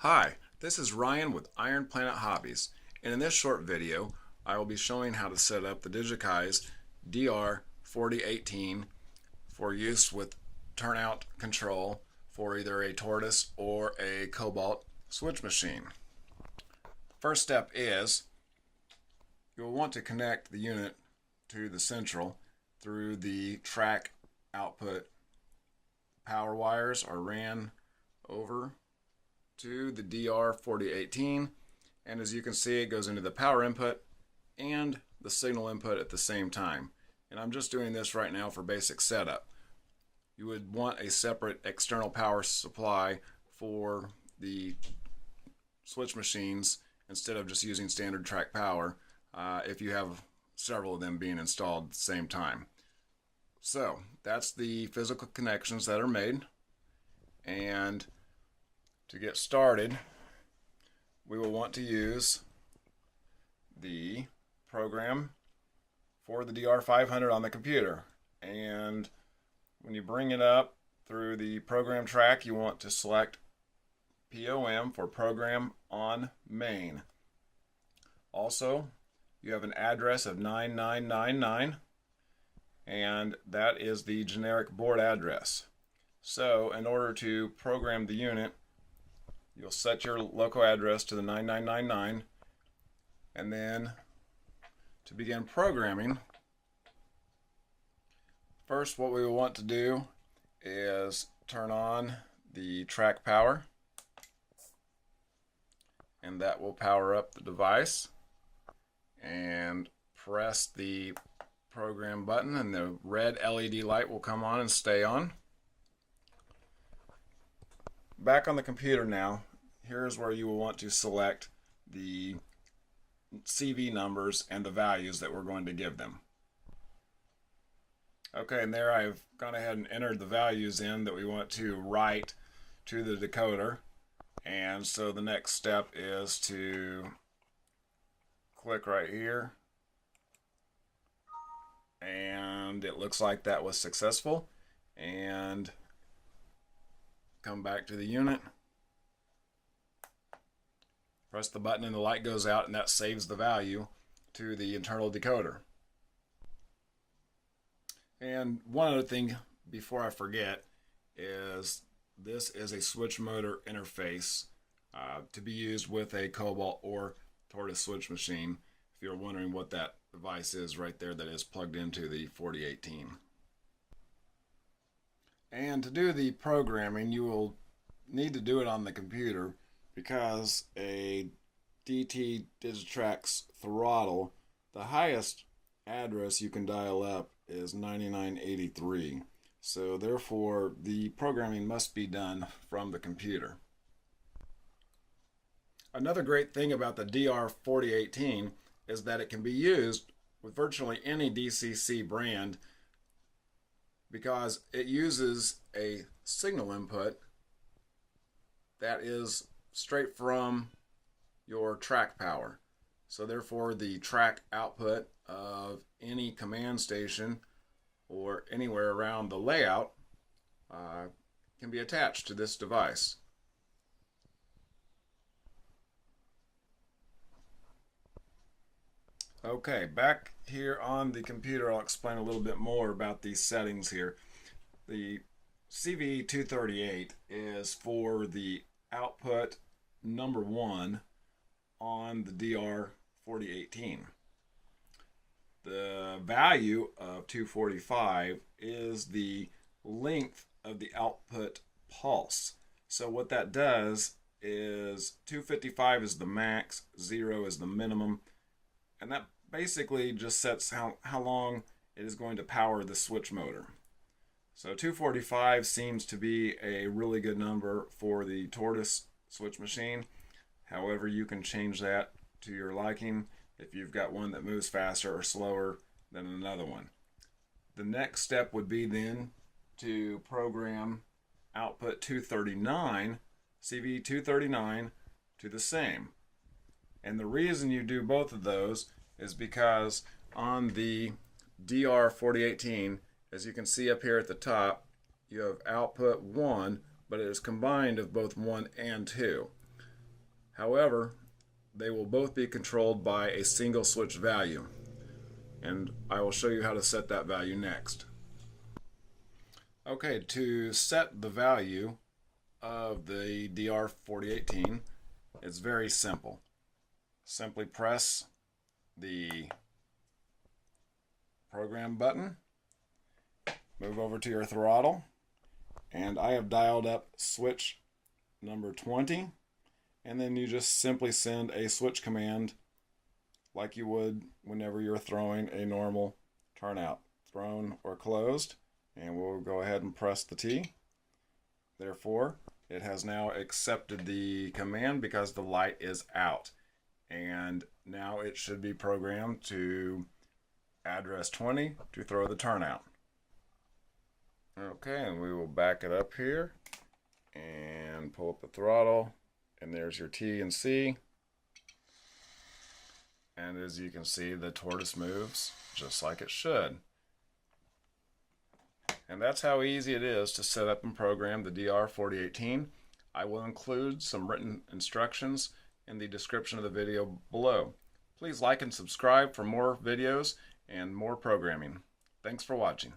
Hi, this is Ryan with Iron Planet Hobbies, and in this short video I will be showing how to set up the Digikai's DR4018 for use with turnout control for either a tortoise or a cobalt switch machine. First step is you'll want to connect the unit to the central through the track output. Power wires are ran over to the DR4018, and as you can see, it goes into the power input and the signal input at the same time. And I'm just doing this right now for basic setup. You would want a separate external power supply for the switch machines instead of just using standard track power if you have several of them being installed at the same time. So that's the physical connections that are made, and to get started, we will want to use the program for the DR500 on the computer. And when you bring it up through the program track, you want to select POM for Program on Main. Also, you have an address of 9999, and that is the generic board address. So in order to program the unit, you'll set your local address to the 9999, and then to begin programming, first what we will want to do is turn on the track power, and that will power up the device, and press the program button and the red LED light will come on and stay on. Back on the computer now, here's where you will want to select the CV numbers and the values that we're going to give them. Okay, and there I've gone ahead and entered the values in that we want to write to the decoder. And so the next step is to click right here, and it looks like that was successful. And come back to the unit, press the button and the light goes out, and that saves the value to the internal decoder. And one other thing before I forget is this is a switch motor interface to be used with a cobalt or tortoise switch machine, if you're wondering what that device is right there that is plugged into the 4018. And to do the programming, you will need to do it on the computer because a DT Digitrax throttle, the highest address you can dial up is 9983. So therefore, the programming must be done from the computer. Another great thing about the DR4018 is that it can be used with virtually any DCC brand because it uses a signal input that is straight from your track power. So therefore the track output of any command station or anywhere around the layout can be attached to this device. Okay, back here on the computer, I'll explain a little bit more about these settings here. The CV238 is for the output number 1 on the DR4018. The value of 245 is the length of the output pulse. So what that does is 255 is the max, 0 is the minimum, and that basically just sets how long it is going to power the switch motor. So 245 seems to be a really good number for the tortoise switch machine. However, you can change that to your liking if you've got one that moves faster or slower than another one. The next step would be then to program output 239, CV239, to the same. And the reason you do both of those is because on the DR4018, as you can see up here at the top, you have output 1, but it is combined of both 1 and 2. However, they will both be controlled by a single switch value, and I will show you how to set that value next. Okay, to set the value of the DR4018, it's very simple. Simply press the program button, move over to your throttle, and I have dialed up switch number 20, and then you just simply send a switch command like you would whenever you're throwing a normal turnout, thrown or closed, and we'll go ahead and press the T. Therefore, it has now accepted the command because the light is out, and now it should be programmed to address 20 to throw the turnout. Okay, and we will back it up here and pull up the throttle, and there's your T and C. And as you can see, the tortoise moves just like it should. And that's how easy it is to set up and program the DR4018. I will include some written instructions in the description of the video below. Please like and subscribe for more videos and more programming. Thanks for watching.